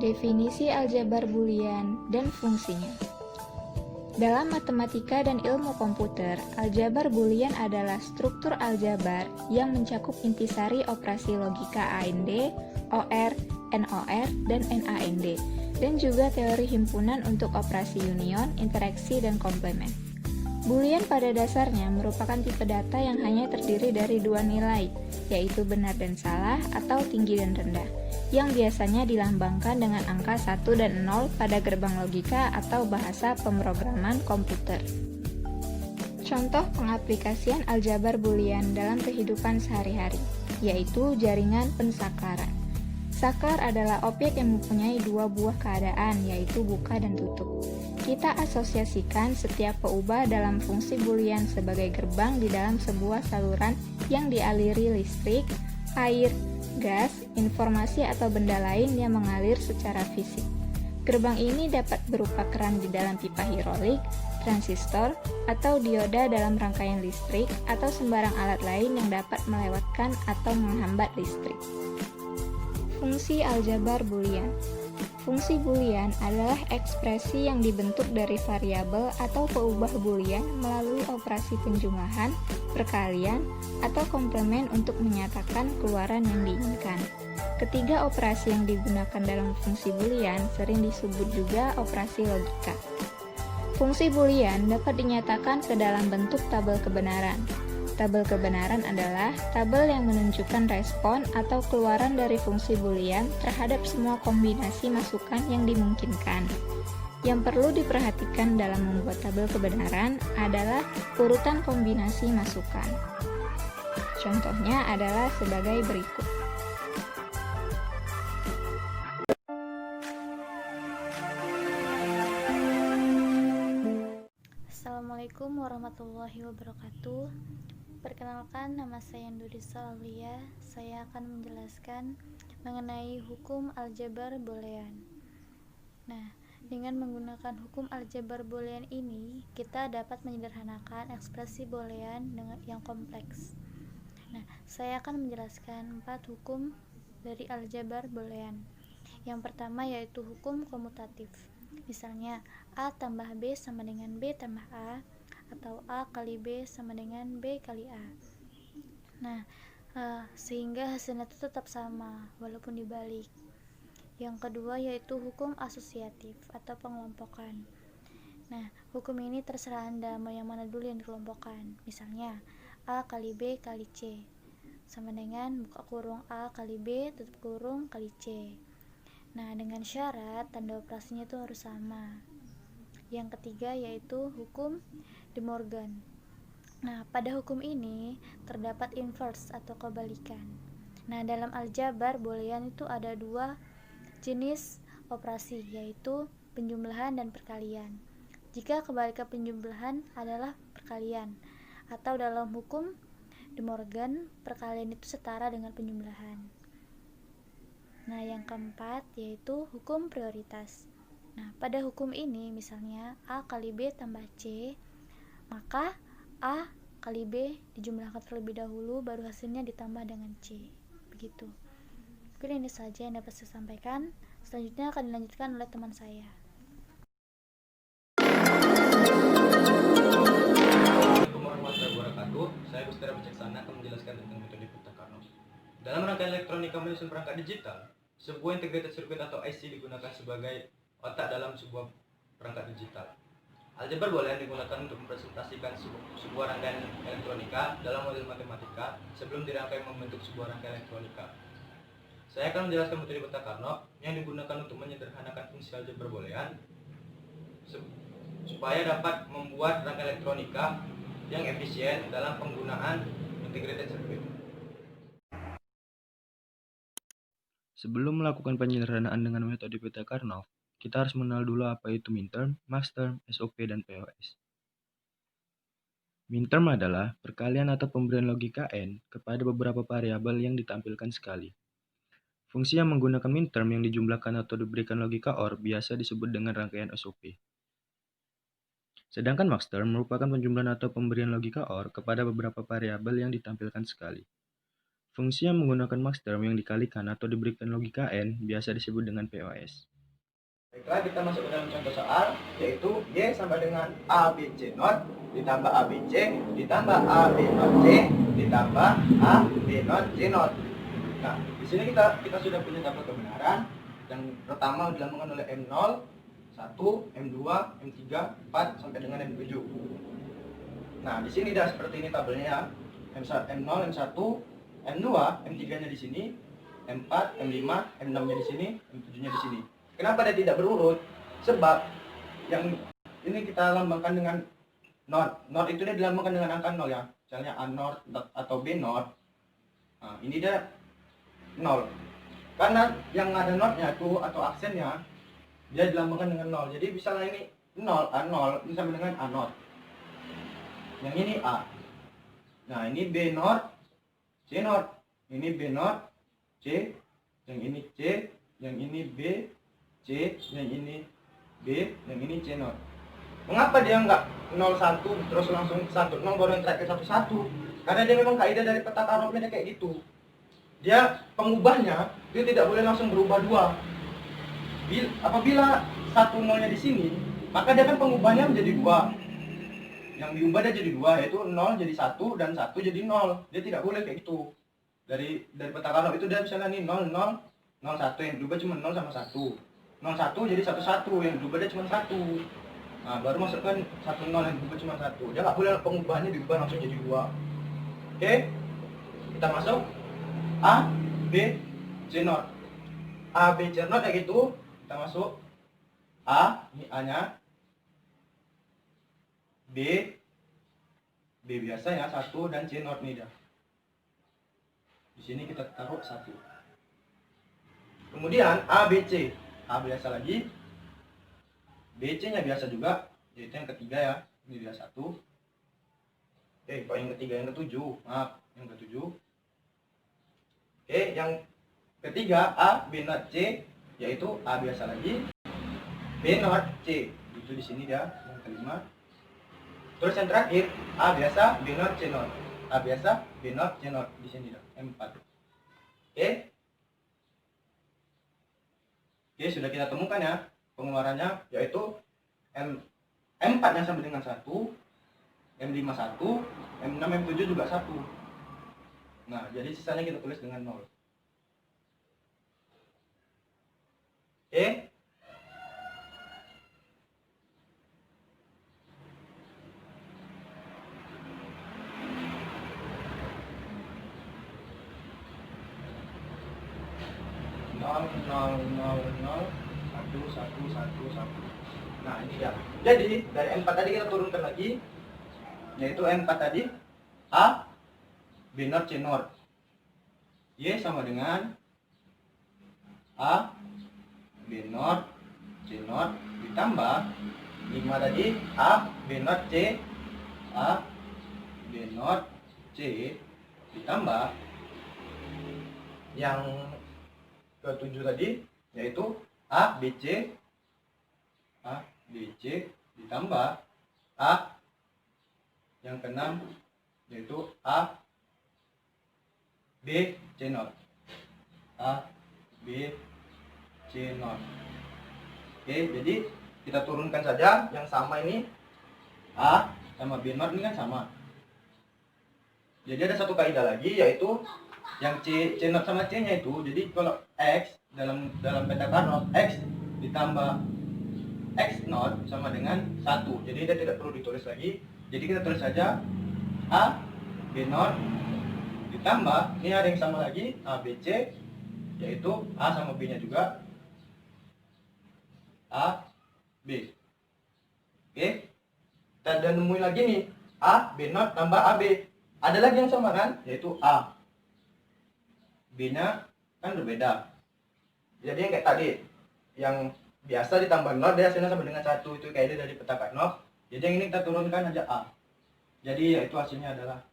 Definisi aljabar Boolean dan fungsinya. Dalam matematika dan ilmu komputer, aljabar Boolean adalah struktur aljabar yang mencakup intisari operasi logika AND, OR, NOR, dan NAND, dan juga teori himpunan untuk operasi union, interaksi, dan komplement. Boolean pada dasarnya merupakan tipe data yang hanya terdiri dari dua nilai, yaitu benar dan salah atau tinggi dan rendah, yang biasanya dilambangkan dengan angka 1 dan 0 pada gerbang logika atau bahasa pemrograman komputer. Contoh pengaplikasian aljabar Boolean dalam kehidupan sehari-hari, yaitu jaringan pensaklar. Saklar adalah objek yang mempunyai dua buah keadaan, yaitu buka dan tutup. Kita asosiasikan setiap peubah dalam fungsi Boolean sebagai gerbang di dalam sebuah saluran yang dialiri listrik, air, gas, informasi atau benda lain yang mengalir secara fisik. Gerbang ini dapat berupa keran di dalam pipa hidrolik, transistor, atau dioda dalam rangkaian listrik, atau sembarang alat lain yang dapat melewatkan atau menghambat listrik. Fungsi aljabar Boolean. Fungsi Boolean adalah ekspresi yang dibentuk dari variabel atau peubah Boolean melalui operasi penjumlahan, perkalian, atau komplement untuk menyatakan keluaran yang diinginkan. Ketiga operasi yang digunakan dalam fungsi Boolean sering disebut juga operasi logika. Fungsi Boolean dapat dinyatakan ke dalam bentuk tabel kebenaran. Tabel kebenaran adalah tabel yang menunjukkan respon atau keluaran dari fungsi Boolean terhadap semua kombinasi masukan yang dimungkinkan. Yang perlu diperhatikan dalam membuat tabel kebenaran adalah urutan kombinasi masukan. Contohnya adalah sebagai berikut. Assalamualaikum warahmatullahi wabarakatuh. Perkenalkan, nama saya Nurisa Aulia. Saya akan menjelaskan mengenai hukum aljabar Boolean. Nah, dengan menggunakan hukum aljabar Boolean ini, kita dapat menyederhanakan ekspresi Boolean yang kompleks. Nah, saya akan menjelaskan 4 hukum dari aljabar Boolean. Yang pertama yaitu hukum komutatif. Misalnya, A tambah B sama dengan B tambah A, atau A kali B sama dengan B kali A. Nah, sehingga hasilnya itu tetap sama walaupun dibalik. Yang kedua yaitu hukum asosiatif atau pengelompokan. Nah, hukum ini terserah Anda mau yang mana dulu yang dikelompokkan. Misalnya, A kali B kali C sama dengan buka kurung A kali B tutup kurung kali C. Nah, dengan syarat tanda operasinya itu harus sama. Yang ketiga yaitu hukum De Morgan. Nah, pada hukum ini terdapat inverse atau kebalikan. Nah, dalam aljabar Boolean itu ada dua jenis operasi, yaitu penjumlahan dan perkalian. Jika kebalikan penjumlahan adalah perkalian, atau dalam hukum De Morgan, perkalian itu setara dengan penjumlahan. Nah, yang keempat yaitu hukum prioritas. Nah, pada hukum ini misalnya A kali B tambah C, maka A kali B dijumlahkan terlebih dahulu baru hasilnya ditambah dengan C. Begitu. Mungkin ini saja yang dapat saya sampaikan. Selanjutnya akan dilanjutkan oleh teman saya. Assalamualaikum warahmatullahi wabarakatuh. Saya Bustara Bijaksana akan menjelaskan tentang metode Buta-Carnot. Dalam rangkaian elektronika menyusun perangkat digital, sebuah integrated circuit atau IC digunakan sebagai otak dalam sebuah perangkat digital. Aljabar Boolean digunakan untuk mempresentasikan sebuah rangkaian elektronika dalam model matematika sebelum dirangkai membentuk sebuah rangkaian elektronika. Saya akan menjelaskan metode Buta-Carnot yang digunakan untuk menyederhanakan fungsi aljabar Boolean supaya dapat membuat rangkaian elektronika yang efisien dalam penggunaan integrated circuit. Sebelum melakukan penyederhanaan dengan metode Buta-Carnot, kita harus mengenal dulu apa itu minterm, maxterm, SOP, dan POS. Minterm adalah perkalian atau pemberian logika n kepada beberapa variabel yang ditampilkan sekali. Fungsi yang menggunakan minterm yang dijumlahkan atau diberikan logika OR biasa disebut dengan rangkaian SOP. Sedangkan maxterm merupakan penjumlahan atau pemberian logika OR kepada beberapa variabel yang ditampilkan sekali. Fungsi yang menggunakan maxterm yang dikalikan atau diberikan logika n biasa disebut dengan POS. Baiklah, kita masuk ke dalam contoh soal, yaitu Y sama dengan ABC not ditambah ABC ditambah AB not C ditambah AB not C not. Nah, di sini kita sudah punya tabel kebenaran. Yang pertama dilambangkan oleh M0, 1, M2, M3, 4 sampai dengan M7. Nah, di sini dah seperti ini tabelnya ya. M0, M1, M2, M3-nya di sini, M4, M5, M6-nya di sini, M7-nya di sini. Kenapa dia tidak berurut? Sebab yang ini kita lambangkan dengan not. Not itu dia dilambangkan dengan angka 0 ya. Misalnya A not atau B not. Nah, ini dia 0. Karena yang ada notnya itu atau aksennya dia dilambangkan dengan 0. Jadi misalnya ini 0, A0 ini sama dengan A not. Yang ini A. Nah, ini B not, C not. Ini B not, C. Yang ini C, yang ini B, C, yang ini B, yang ini C not. Mengapa dia enggak 01 terus langsung 10 baru yang terakhir 11? Karena dia memang kaidah dari peta Karnoffnya kayak gitu. Dia pengubahnya dia tidak boleh langsung berubah 2. Apabila 1 0-nya di sini, maka dia kan pengubahnya menjadi 2. Yang diubah dia jadi 2, yaitu 0 jadi 1 dan 1 jadi 0. Dia tidak boleh kayak gitu. Dari peta Karnoff itu dia misalnya nih 0 0 0 1 yang diubah cuma 0 sama 1. 0 1 jadi 1 1 yang diubah dia cuma 1. Nah, baru masukkan 1 0 yang diubah cuma 1. Dia nggak boleh pengubahnya diubah langsung jadi 2. Oke? Kita masuk A, B, C not. A, B, C not kayak gitu. Kita masuk A, ini A-nya. B biasa ya 1 dan C not nih dah. Di sini kita taruh 1. Kemudian A, B, C. A biasa lagi. BC-nya biasa juga, yaitu yang ketiga ya. Ini dia 1. Kok yang ketiga, yang ketujuh. Maaf, yang ketujuh. Yang ketiga A, B not C, yaitu A biasa lagi, B not C. Itu di sini dia yang kelima. Terus yang terakhir A biasa, B not C not. A biasa, B not C not di sini dah. M4. Sudah kita temukan ya pengeluarannya, yaitu M4 yang sama dengan 1, M5 1, M6 M7 juga 1. Nah, jadi sisanya kita tulis dengan 0. Nah, ini ya. Jadi dari M4 tadi kita turunkan lagi, yaitu M4 tadi A, B not C not. Y sama dengan A, B not C not ditambah 5 tadi A, B not C, A, B not C ditambah yang ke-7 tadi, yaitu A, B, C, A, B, C ditambah A yang ke-6, yaitu A, B, C not. A, B, C not. Jadi kita turunkan saja yang sama ini. A sama B not ini kan sama. Jadi ada satu kaidah lagi, yaitu yang C not sama C nya itu, jadi kalau X dalam peta Karnoff, X ditambah X not sama dengan 1. Jadi dia tidak perlu ditulis lagi. Jadi kita tulis saja A, B not ditambah, ini ada yang sama lagi, A, B, C, yaitu A sama B nya juga A, B. Kita dan nemuin lagi nih A, B not tambah AB. Ada lagi yang sama kan, yaitu A, B nya kan berbeda. Jadi yang kayak tadi, yang biasa ditambah 0 dia hasilnya sama dengan 1. Itu kaidah dari peta Karnoff. Jadi yang ini kita turunkan aja A. Jadi yaitu hasilnya adalah